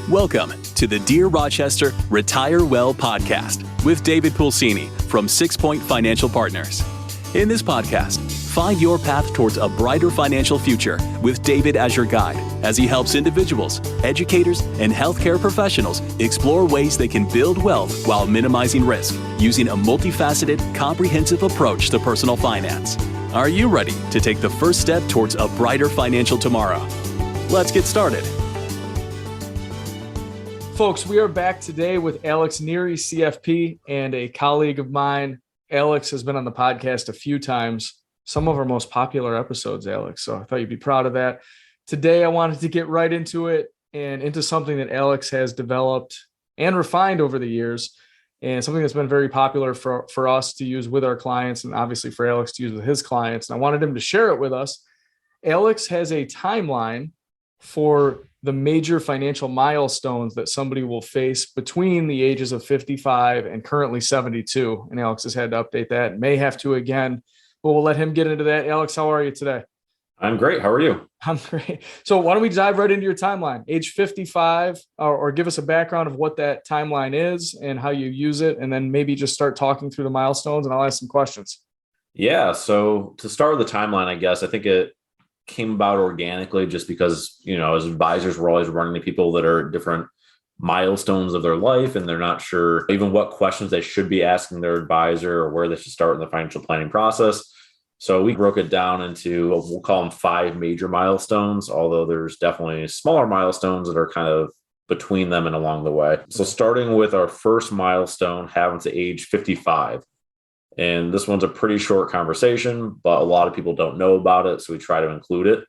Welcome to the Dear Rochester Retire Well podcast with David Pulcini from SixPoint Financial Partners. In this podcast, find your path towards a brighter financial future with David as your guide as he helps individuals, educators, and healthcare professionals explore ways they can build wealth while minimizing risk using a multifaceted, comprehensive approach to personal finance. Are you ready to take the first step towards a brighter financial tomorrow? Let's get started. Folks, we are back today with Alex Neri, CFP, and a colleague of mine. Alex has been on the podcast a few times, some of our most popular episodes, Alex. So I thought you'd be proud of that. Today, I wanted to get right into it and into something that Alex has developed and refined over the years, and something that's been very popular for us to use with our clients, and obviously for Alex to use with his clients. And I wanted him to share it with us. Alex has a timeline for the major financial milestones that somebody will face between the ages of 55 and currently 72. And Alex has had to update that, may have to again, but we'll let him get into that. Alex, how are you today? I'm great. How are you? I'm great. So why don't we dive right into your timeline, age 55, or give us a background of what that timeline is and how you use it. And then maybe just start talking through the milestones and I'll ask some questions. Yeah. So to start with the timeline, I guess, I think it came about organically just because, as advisors, we're always running to people that are at different milestones of their life and they're not sure even what questions they should be asking their advisor or where they should start in the financial planning process. So we broke it down into, we'll call them 5 major milestones, although there's definitely smaller milestones that are kind of between them and along the way. So starting with our first milestone, having to age 55. And this one's a pretty short conversation, but a lot of people don't know about it, so we try to include it.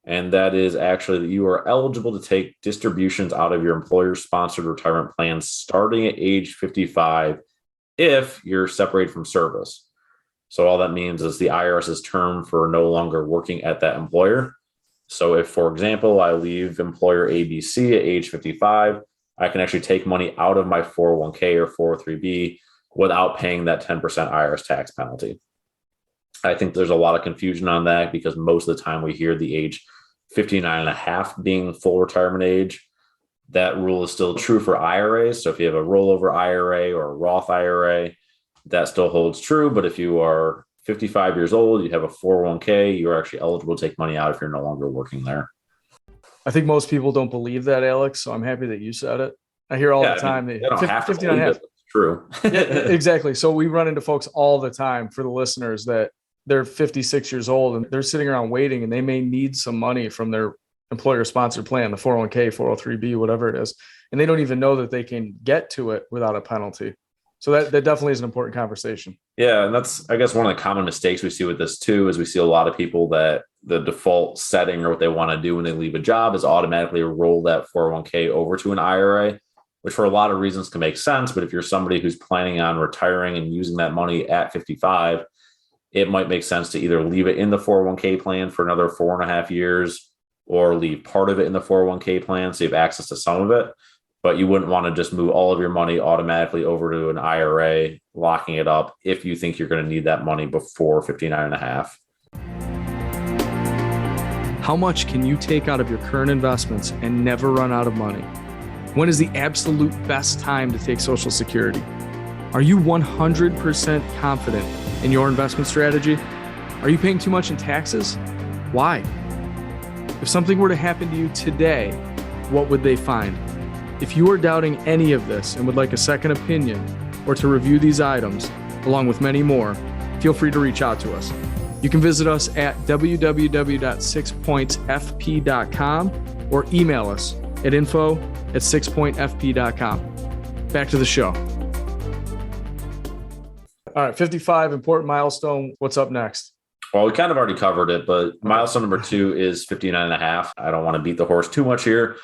And that is actually that you are eligible to take distributions out of your employer-sponsored retirement plan starting at age 55 if you're separated from service. So all that means is the IRS's term for no longer working at that employer. So if, for example, I leave employer ABC at age 55, I can actually take money out of my 401k or 403b without paying that 10% IRS tax penalty. I think there's a lot of confusion on that because most of the time we hear the age 59 and a half being full retirement age. That rule is still true for IRAs. So if you have a rollover IRA or a Roth IRA, that still holds true. But if you are 55 years old, you have a 401k, you're actually eligible to take money out if you're no longer working there. I think most people don't believe that, Alex. So I'm happy that you said it. I hear all the time. They don't have to 59 and a half. True. Yeah, exactly. So we run into folks all the time, for the listeners, that they're 56 years old and they're sitting around waiting and they may need some money from their employer sponsored plan, the 401k, 403b, whatever it is. And they don't even know that they can get to it without a penalty. So that definitely is an important conversation. Yeah. And that's, I guess, one of the common mistakes we see with this too, is we see a lot of people that the default setting or what they want to do when they leave a job is automatically roll that 401k over to an IRA, which for a lot of reasons can make sense. But if you're somebody who's planning on retiring and using that money at 55, it might make sense to either leave it in the 401k plan for another 4.5 years or leave part of it in the 401k plan so you have access to some of it. But you wouldn't want to just move all of your money automatically over to an IRA, locking it up if you think you're going to need that money before 59 and a half. How much can you take out of your current investments and never run out of money? When is the absolute best time to take Social Security? Are you 100% confident in your investment strategy? Are you paying too much in taxes? Why? If something were to happen to you today, what would they find? If you are doubting any of this and would like a second opinion or to review these items, along with many more, feel free to reach out to us. You can visit us at www.sixpointfp.com or email us at info@sixpointfp.com. Back to the show. All right, 55, important milestone. What's up next? Well, we kind of already covered it, but milestone number 2 is 59 and a half. I don't want to beat the horse too much here,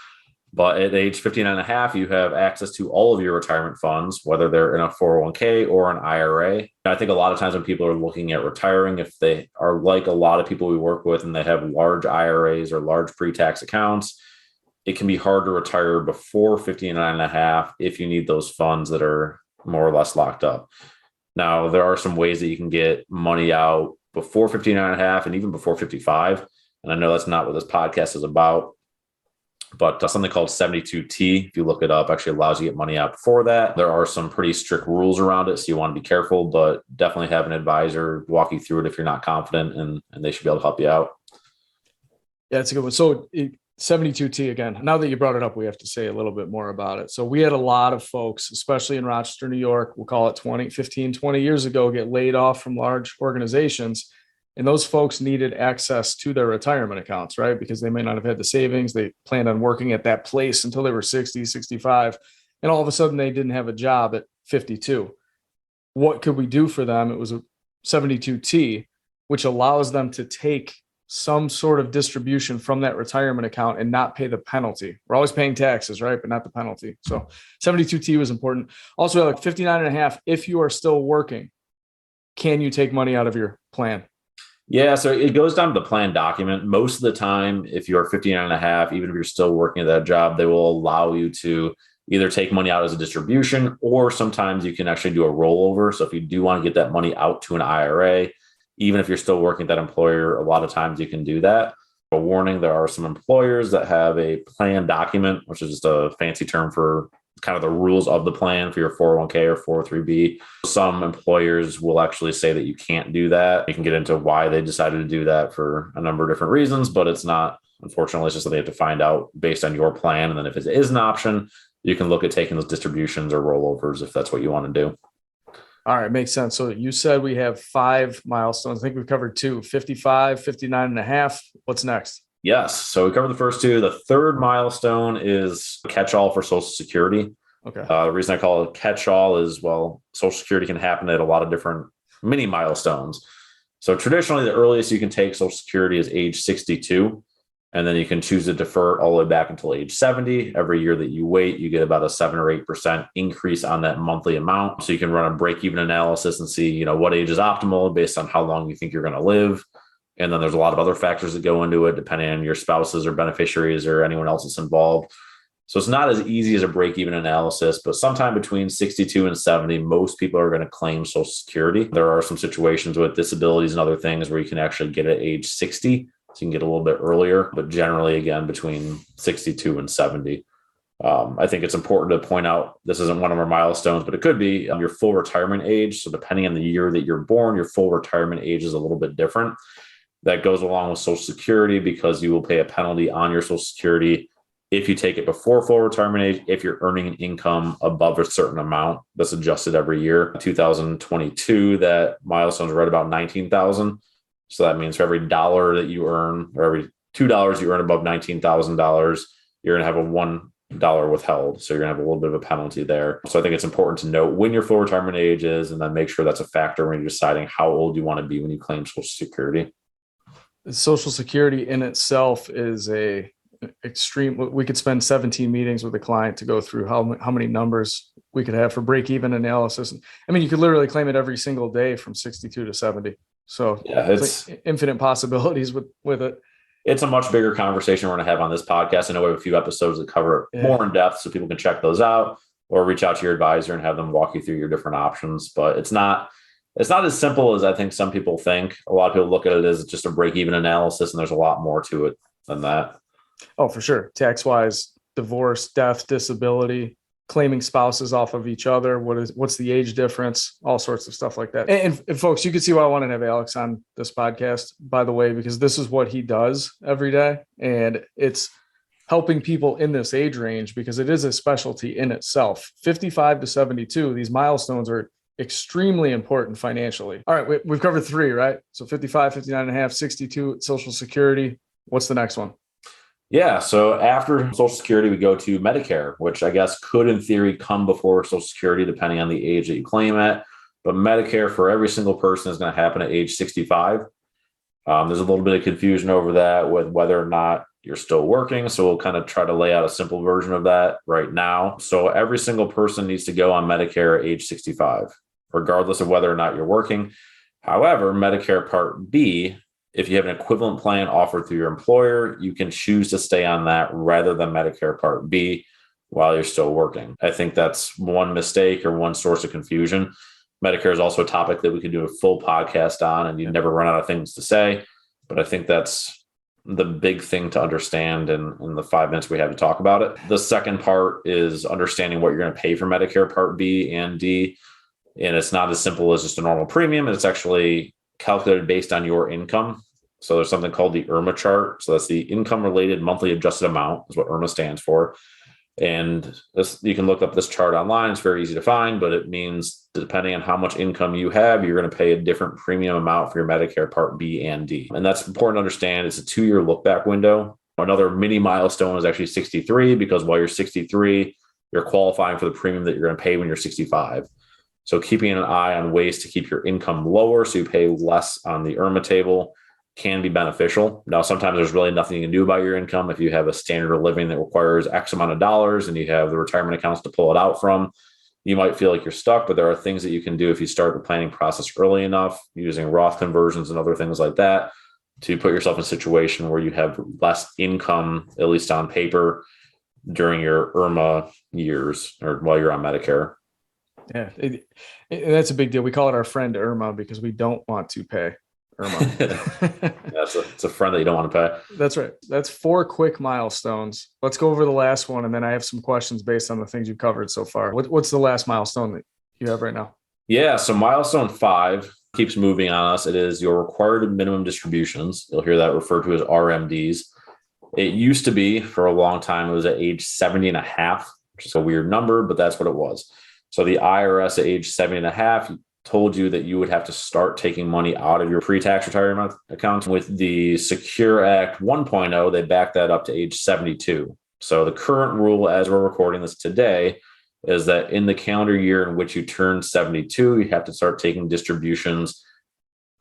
but at age 59 and a half, you have access to all of your retirement funds, whether they're in a 401k or an IRA. I think a lot of times when people are looking at retiring, if they are like a lot of people we work with and they have large IRAs or large pre-tax accounts, it can be hard to retire before 59 and a half if you need those funds that are more or less locked up. Now, there are some ways that you can get money out before 59 and a half and even before 55. And I know that's not what this podcast is about, But something called 72T, if you look it up, actually allows you to get money out before that. There are some pretty strict rules around it, so you want to be careful, but definitely have an advisor walk you through it if you're not confident, and they should be able to help you out. Yeah, it's a good one. So 72T again, now that you brought it up, we have to say a little bit more about it. So we had a lot of folks, especially in Rochester, New York, we'll call it 20 years ago, get laid off from large organizations. And those folks needed access to their retirement accounts, right? Because they may not have had the savings. They planned on working at that place until they were 60, 65. And all of a sudden they didn't have a job at 52. What could we do for them? It was a 72T, which allows them to take some sort of distribution from that retirement account and not pay the penalty. We're always paying taxes, right? But not the penalty. So 72T was important. Also, like 59 and a half, if you are still working, can you take money out of your plan? Yeah, so it goes down to the plan document. Most of the time, if you're 59 and a half, even if you're still working at that job, they will allow you to either take money out as a distribution, or sometimes you can actually do a rollover. So if you do want to get that money out to an IRA, even if you're still working at that employer, a lot of times you can do that. A warning, there are some employers that have a plan document, which is just a fancy term for kind of the rules of the plan for your 401k or 403b. Some employers will actually say that you can't do that. You can get into why they decided to do that for a number of different reasons, but it's not, unfortunately, it's just that they have to find out based on your plan. And then if it is an option, you can look at taking those distributions or rollovers if that's what you want to do. All right, makes sense. So you said we have 5 milestones. I think we've covered 2, 55, 59 and a half. What's next? Yes. So we covered the first 2. The third milestone is catch-all for Social Security. Okay. The reason I call it catch-all is, well, Social Security can happen at a lot of different mini milestones. So traditionally, the earliest you can take Social Security is age 62. And then you can choose to defer it all the way back until age 70. Every year that you wait, you get about a 7 or 8% increase on that monthly amount. So you can run a break-even analysis and see, what age is optimal based on how long you think you're going to live. And then there's a lot of other factors that go into it, depending on your spouses or beneficiaries or anyone else that's involved. So it's not as easy as a break-even analysis, but sometime between 62 and 70, most people are going to claim Social Security. There are some situations with disabilities and other things where you can actually get it at age 60. So you can get a little bit earlier, but generally, again, between 62 and 70. I think it's important to point out, this isn't one of our milestones, but it could be your full retirement age. So depending on the year that you're born, your full retirement age is a little bit different. That goes along with Social Security because you will pay a penalty on your Social Security if you take it before full retirement age, if you're earning an income above a certain amount that's adjusted every year. 2022, that milestone is right about $19,000. So that means for every dollar that you earn, or every $2 you earn above $19,000, you're going to have a $1 withheld. So you're going to have a little bit of a penalty there. So I think it's important to note when your full retirement age is, and then make sure that's a factor when you're deciding how old you want to be when you claim Social Security. Social Security in itself is a extreme. We could spend 17 meetings with a client to go through how many numbers we could have for break-even analysis. I mean, you could literally claim it every single day from 62 to 70. So yeah, it's like infinite possibilities with it. It's a much bigger conversation we're going to have on this podcast. I know we have a few episodes that cover it more in depth, so people can check those out or reach out to your advisor and have them walk you through your different options. But it's not as simple as I think some people think. A lot of people look at it as just a break-even analysis, and there's a lot more to it than that. Oh, for sure. Tax-wise, divorce, death, disability, claiming spouses off of each other. What's the age difference? All sorts of stuff like that. And folks, you can see why I wanted to have Alex on this podcast, by the way, because this is what he does every day. And it's helping people in this age range because it is a specialty in itself. 55 to 72, these milestones are extremely important financially. All right, we've covered 3, right? So 55, 59 and a half, 62, Social Security. What's the next one? Yeah. So after Social Security, we go to Medicare, which I guess could in theory come before Social Security, depending on the age that you claim at. But Medicare for every single person is going to happen at age 65. There's a little bit of confusion over that with whether or not you're still working. So we'll kind of try to lay out a simple version of that right now. So every single person needs to go on Medicare at age 65, regardless of whether or not you're working. However, Medicare Part B, if you have an equivalent plan offered through your employer, you can choose to stay on that rather than Medicare Part B while you're still working. I think that's one mistake or one source of confusion. Medicare is also a topic that we could do a full podcast on, and you'd never run out of things to say. But I think that's the big thing to understand in the 5 minutes we have to talk about it. The second part is understanding what you're going to pay for Medicare Part B and D. And it's not as simple as just a normal premium. It's actually calculated based on your income. So there's something called the IRMA chart. So that's the income related monthly adjusted amount is what IRMA stands for. And this, you can look up this chart online. It's very easy to find, but it means depending on how much income you have, you're going to pay a different premium amount for your Medicare Part B and D. And that's important to understand. It's a 2-year look back window. Another mini milestone is actually 63, because while you're 63, you're qualifying for the premium that you're going to pay when you're 65. So keeping an eye on ways to keep your income lower so you pay less on the IRMA table can be beneficial. Now, sometimes there's really nothing you can do about your income. If you have a standard of living that requires X amount of dollars and you have the retirement accounts to pull it out from, you might feel like you're stuck, but there are things that you can do if you start the planning process early enough, using Roth conversions and other things like that, to put yourself in a situation where you have less income, at least on paper, during your IRMA years or while you're on Medicare. Yeah, that's a big deal. We call it our friend IRMA because we don't want to pay IRMA. It's a friend that you don't want to pay. That's right. That's 4 quick milestones. Let's go over the last one, and then I have some questions based on the things you've covered so far. What's the last milestone that you have right now? Yeah, so milestone 5 keeps moving on us. It is your required minimum distributions. You'll hear that referred to as RMDs. It used to be, for a long time, it was at age 70 and a half, which is a weird number, but that's what it was. So the IRS at age 70 and a half told you that you would have to start taking money out of your pre-tax retirement account. With the Secure Act 1.0, they backed that up to age 72. So the current rule, as we're recording this today, is that in the calendar year in which you turn 72, you have to start taking distributions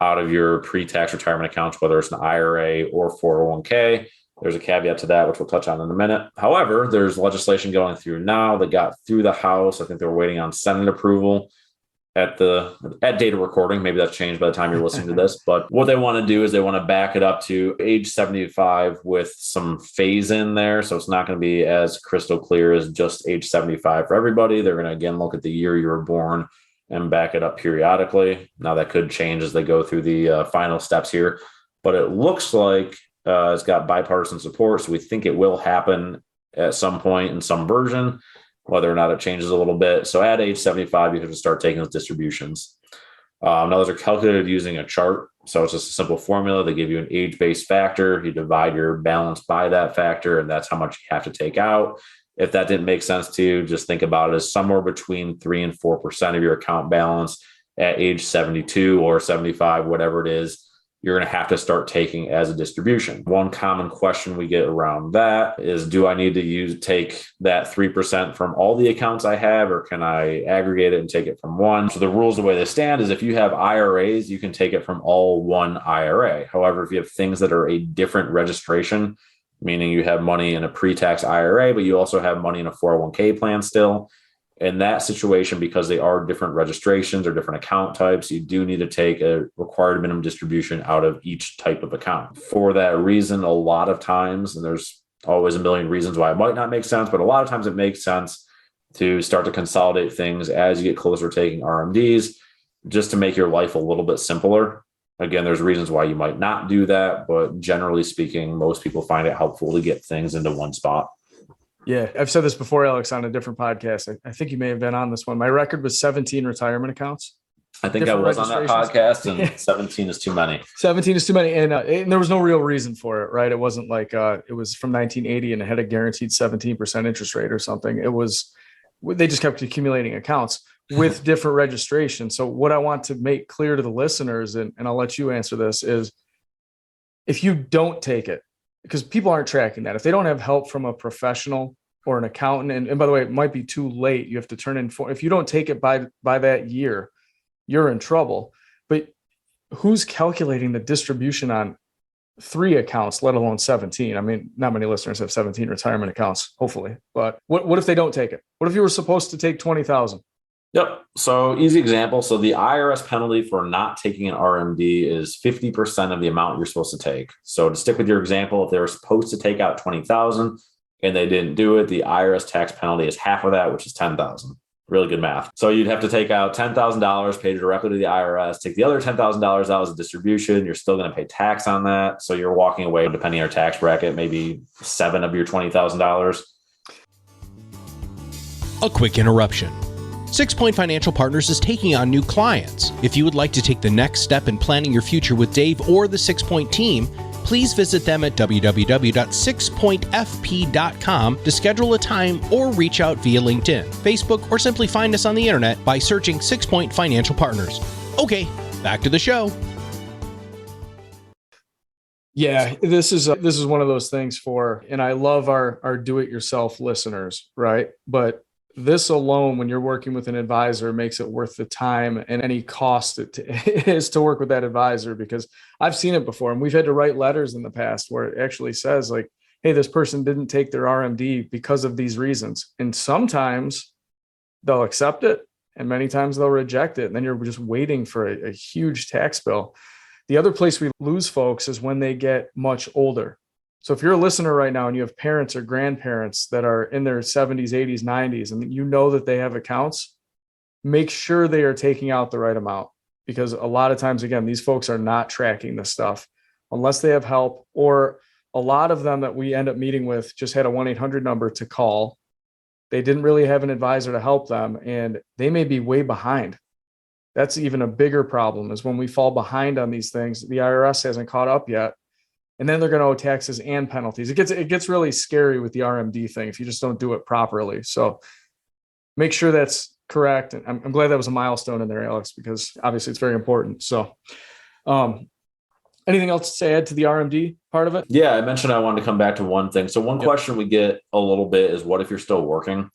out of your pre-tax retirement accounts, whether it's an IRA or 401k. There's a caveat to that, which we'll touch on in a minute. However, there's legislation going through now that got through the House. I think they were waiting on Senate approval at data recording. Maybe that's changed by the time you're listening to this. But what they want to do is they want to back it up to age 75 with some phase in there. So it's not going to be as crystal clear as just age 75 for everybody. They're going to, again, look at the year you were born and back it up periodically. Now that could change as they go through the final steps here. But it looks like it's got bipartisan support. So we think it will happen at some point in some version, whether or not it changes a little bit. So at age 75, you have to start taking those distributions. Now those are calculated using a chart. So it's just a simple formula. They give you an age-based factor. You divide your balance by that factor, and that's how much you have to take out. If that didn't make sense to you, just think about it as somewhere between 3 and 4% of your account balance at age 72 or 75, whatever it is, you're going to have to start taking as a distribution. One common question we get around that is, do I need to take that 3% from all the accounts I have, or can I aggregate it and take it from one? So the rules, the way they stand is if you have IRAs, you can take it from all one IRA. However, if you have things that are a different registration, meaning you have money in a pre-tax IRA, but you also have money in a 401k plan still, in that situation, because they are different registrations or different account types, you do need to take a required minimum distribution out of each type of account. For that reason, a lot of times, and there's always a million reasons why it might not make sense, but a lot of times it makes sense to start to consolidate things as you get closer to taking RMDs, just to make your life a little bit simpler. Again, there's reasons why you might not do that, but generally speaking, most people find it helpful to get things into one spot. Yeah, I've said this before, Alex, on a different podcast. I think you may have been on this one. My record was 17 retirement accounts. I think I was on that podcast, and 17 is too many. 17 is too many. And there was no real reason for it, right? It wasn't like it was from 1980 and it had a guaranteed 17% interest rate or something. They just kept accumulating accounts with different registrations. So what I want to make clear to the listeners, and I'll let you answer this, is if you don't take it, because people aren't tracking that. If they don't have help from a professional or an accountant, and by the way, it might be too late. You have to turn in if you don't take it by that year, you're in trouble. But who's calculating the distribution on 3 accounts, let alone 17? I mean, not many listeners have 17 retirement accounts, hopefully. But what if they don't take it? What if you were supposed to take 20,000? Yep. So easy example. So the IRS penalty for not taking an RMD is 50% of the amount you're supposed to take. So to stick with your example, if they were supposed to take out 20,000 and they didn't do it, the IRS tax penalty is half of that, which is 10,000. really good math. So you'd have to take out $10,000, pay directly to the IRS, take the other $10,000 out as a distribution. You're still going to pay tax on that. So you're walking away, depending on your tax bracket, maybe $7 of your $20,000. A quick interruption. SixPoint Financial Partners is taking on new clients. If you would like to take the next step in planning your future with Dave or the SixPoint team, please visit them at www.sixpointfp.com to schedule a time or reach out via LinkedIn, Facebook, or simply find us on the internet by searching SixPoint Financial Partners. Okay, back to the show. Yeah, this is one of those things and I love our do-it-yourself listeners, right? But this alone, when you're working with an advisor, makes it worth the time and any cost it is to work with that advisor, because I've seen it before. And we've had to write letters in the past where it actually says like, hey, this person didn't take their RMD because of these reasons. And sometimes they'll accept it and many times they'll reject it. And then you're just waiting for a huge tax bill. The other place we lose folks is when they get much older. So if you're a listener right now and you have parents or grandparents that are in their 70s, 80s, 90s, and you know that they have accounts, make sure they are taking out the right amount, because a lot of times, again, these folks are not tracking this stuff unless they have help, or a lot of them that we end up meeting with just had a 1-800 number to call. They didn't really have an advisor to help them, and they may be way behind. That's even a bigger problem, is when we fall behind on these things, the IRS hasn't caught up yet. And then they're going to owe taxes and penalties. It gets really scary with the RMD thing if you just don't do it properly. So make sure that's correct. And I'm glad that was a milestone in there, Alex, because obviously it's very important. So anything else to add to the RMD part of it? Yeah, I mentioned I wanted to come back to one thing. So one question we get a little bit is, what if you're still working?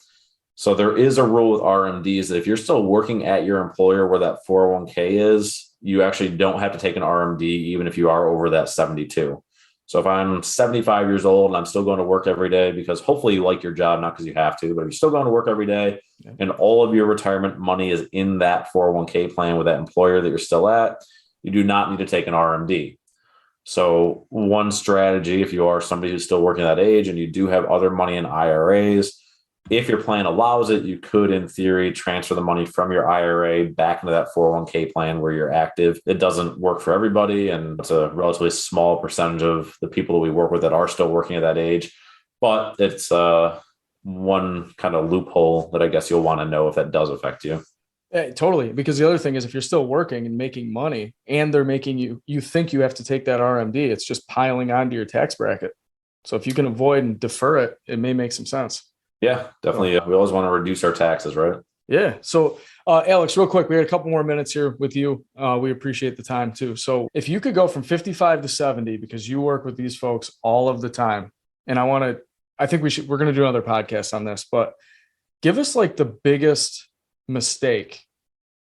So there is a rule with RMDs that if you're still working at your employer where that 401k is, you actually don't have to take an RMD even if you are over that 72. So if I'm 75 years old and I'm still going to work every day, because hopefully you like your job, not because you have to, but you're still going to work every day, and all of your retirement money is in that 401k plan with that employer that you're still at, you do not need to take an RMD. So one strategy, if you are somebody who's still working that age and you do have other money in IRAs, if your plan allows it, you could, in theory, transfer the money from your IRA back into that 401k plan where you're active. It doesn't work for everybody, and it's a relatively small percentage of the people that we work with that are still working at that age. But it's one kind of loophole that I guess you'll want to know if that does affect you. Yeah, totally. Because the other thing is, if you're still working and making money and they're making you think you have to take that RMD, it's just piling onto your tax bracket. So if you can avoid and defer it, it may make some sense. Yeah, definitely. We always want to reduce our taxes, right? Yeah. So, Alex, real quick, we had a couple more minutes here with you. We appreciate the time too. So if you could go from 55 to 70, because you work with these folks all of the time, and I think we're going to do another podcast on this, but give us like the biggest mistake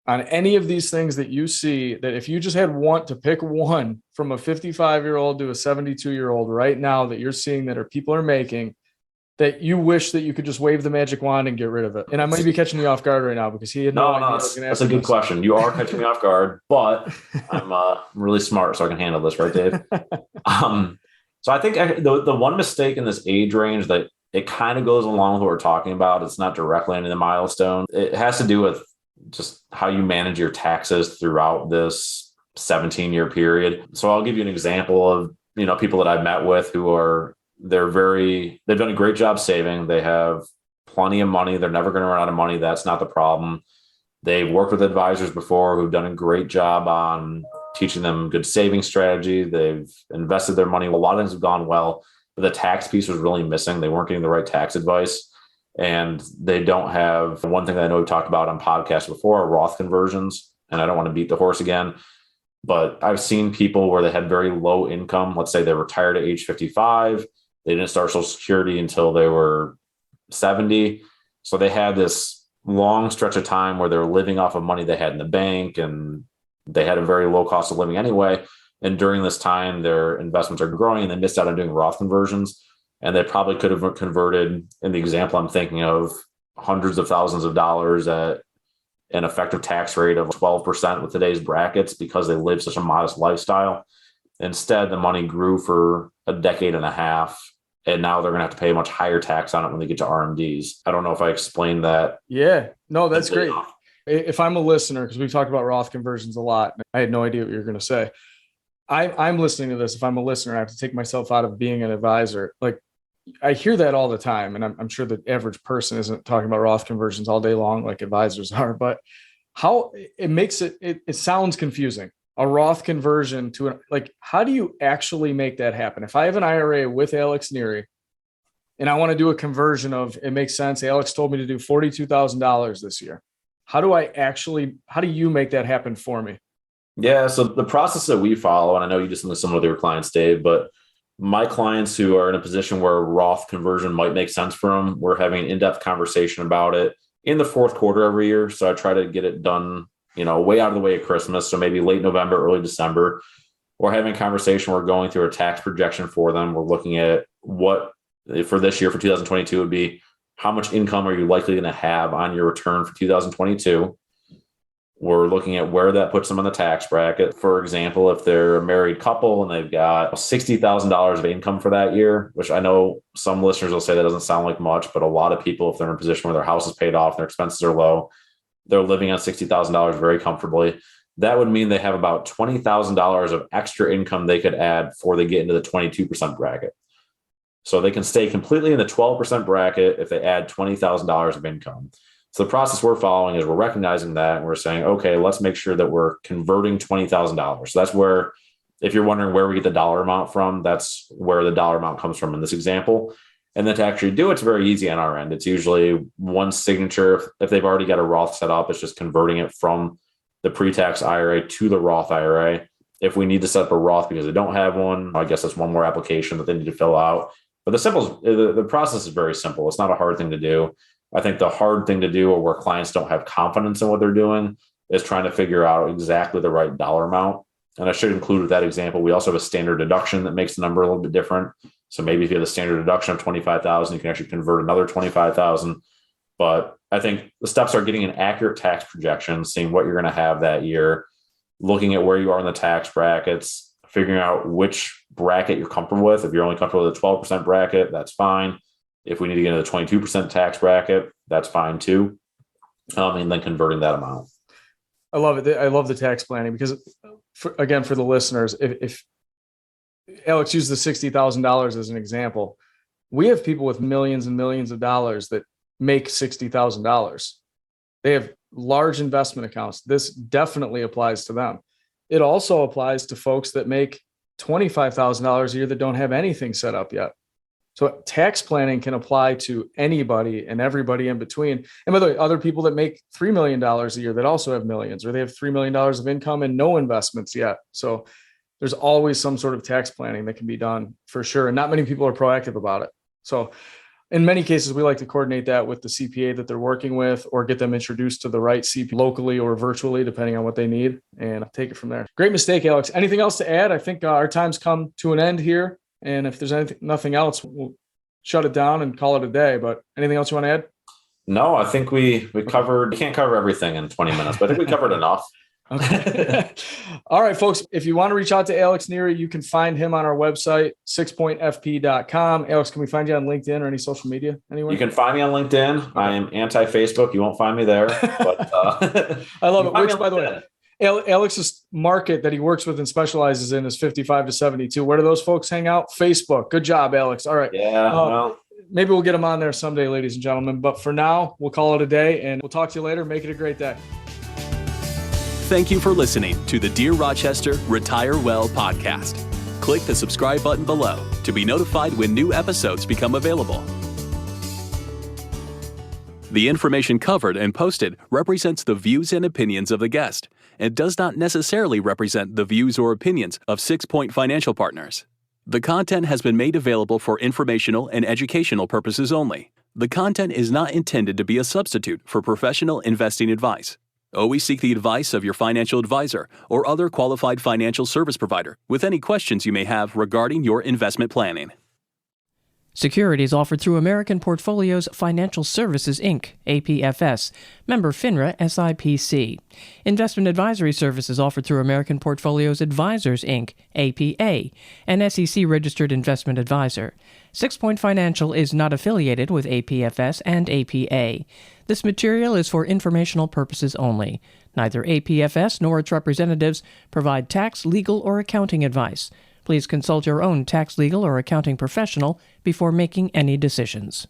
on any of these things that you see, that if you just had to pick one from a 55-year-old to a 72-year-old right now that you're seeing that people are making, that you wish that you could just wave the magic wand and get rid of it. And I might be catching you off guard right now because he had no idea. That's a good question. You are catching me off guard, but I'm really smart, so I can handle this, right, Dave? So I think the one mistake in this age range that it kind of goes along with what we're talking about, it's not directly into the milestone. It has to do with just how you manage your taxes throughout this 17-year period. So I'll give you an example of, people that I've met with who are, they've done a great job saving. They have plenty of money. They're never going to run out of money. That's not the problem. They've worked with advisors before who've done a great job on teaching them good saving strategy. They've invested their money. A lot of things have gone well, but the tax piece was really missing. They weren't getting the right tax advice. And they don't have one thing that I know we've talked about on podcasts before, Roth conversions. And I don't want to beat the horse again, but I've seen people where they had very low income. Let's say they retired at age 55. They didn't start Social Security until they were 70. So they had this long stretch of time where they were living off of money they had in the bank, and they had a very low cost of living anyway. And during this time, their investments are growing and they missed out on doing Roth conversions. And they probably could have converted, in the example I'm thinking of, hundreds of thousands of dollars at an effective tax rate of 12% with today's brackets because they live such a modest lifestyle. Instead, the money grew for a decade and a half And now they're going to have to pay a much higher tax on it when they get to RMDs. I don't know if I explained that. Yeah, no, that's great. If I'm a listener, because we've talked about Roth conversions a lot, I had no idea what you were going to say. I'm listening to this. If I'm a listener, I have to take myself out of being an advisor. Like, I hear that all the time. And I'm sure the average person isn't talking about Roth conversions all day long like advisors are, but how it makes it sounds confusing. A Roth conversion to how do you actually make that happen? If I have an IRA with Alex Neri and I want to do a conversion it makes sense. Alex told me to do $42,000 this year. How do you make that happen for me? Yeah. So the process that we follow, and I know you just listen to some of your clients, Dave, but my clients who are in a position where Roth conversion might make sense for them, we're having an in-depth conversation about it in the fourth quarter every year. So I try to get it done, way out of the way at Christmas. So maybe late November, early December. We're having a conversation. We're going through a tax projection for them. We're looking at what for this year, for 2022, would be how much income are you likely going to have on your return for 2022? We're looking at where that puts them on the tax bracket. For example, if they're a married couple and they've got $60,000 of income for that year, which I know some listeners will say that doesn't sound like much, but a lot of people, if they're in a position where their house is paid off, their expenses are low, they're living on $60,000 very comfortably. That would mean they have about $20,000 of extra income they could add before they get into the 22% bracket. So they can stay completely in the 12% bracket if they add $20,000 of income. So the process we're following is we're recognizing that and we're saying, okay, let's make sure that we're converting $20,000. So that's where, if you're wondering where we get the dollar amount from, that's where the dollar amount comes from in this example. And then to actually do it's very easy on our end. It's usually one signature. If they've already got a Roth set up, it's just converting it from the pre-tax IRA to the Roth IRA. If we need to set up a Roth because they don't have one, I guess that's one more application that they need to fill out. But the process is very simple. It's not a hard thing to do. I think the hard thing to do, or where clients don't have confidence in what they're doing, is trying to figure out exactly the right dollar amount. And I should include with that example, we also have a standard deduction that makes the number a little bit different. So maybe if you have a standard deduction of $25,000, you can actually convert another $25,000. But I think the steps are getting an accurate tax projection, seeing what you're going to have that year, looking at where you are in the tax brackets, figuring out which bracket you're comfortable with. If you're only comfortable with the 12% bracket, that's fine. If we need to get into the 22% tax bracket, that's fine too. And then converting that amount. I love it. I love the tax planning because, for the listeners, if Alex used the $60,000 as an example, we have people with millions and millions of dollars that make $60,000. They have large investment accounts. This definitely applies to them. It also applies to folks that make $25,000 a year that don't have anything set up yet. So tax planning can apply to anybody and everybody in between. And by the way, other people that make $3 million a year that also have millions, or they have $3 million of income and no investments yet. So there's always some sort of tax planning that can be done for sure. And not many people are proactive about it. So in many cases, we like to coordinate that with the CPA that they're working with, or get them introduced to the right CPA locally or virtually, depending on what they need, and take it from there. Great mistake, Alex. Anything else to add? I think our time's come to an end here. And if there's nothing else, we'll shut it down and call it a day. But anything else you want to add? No, I think we covered, can't cover everything in 20 minutes, but I think we covered enough. Okay. All right, folks. If you want to reach out to Alex Neri, you can find him on our website, SixPointFP.com. Alex, can we find you on LinkedIn or any social media anywhere? You can find me on LinkedIn. Okay. I am anti-Facebook. You won't find me there. But I love it. Which, by the way, Alex's market that he works with and specializes in is 55 to 72. Where do those folks hang out? Facebook. Good job, Alex. All right. Yeah. Maybe we'll get him on there someday, ladies and gentlemen. But for now, we'll call it a day, and we'll talk to you later. Make it a great day. Thank you for listening to the Dear Rochester Retire Well podcast. Click the subscribe button below to be notified when new episodes become available. The information covered and posted represents the views and opinions of the guest and does not necessarily represent the views or opinions of SixPoint Financial Partners. The content has been made available for informational and educational purposes only. The content is not intended to be a substitute for professional investing advice. Always seek the advice of your financial advisor or other qualified financial service provider with any questions you may have regarding your investment planning. Securities offered through American Portfolios Financial Services, Inc., APFS, member FINRA SIPC. Investment advisory services offered through American Portfolios Advisors, Inc., APA, an SEC-registered investment advisor. SixPoint Financial is not affiliated with APFS and APA. This material is for informational purposes only. Neither APFS nor its representatives provide tax, legal, or accounting advice. Please consult your own tax, legal, or accounting professional before making any decisions.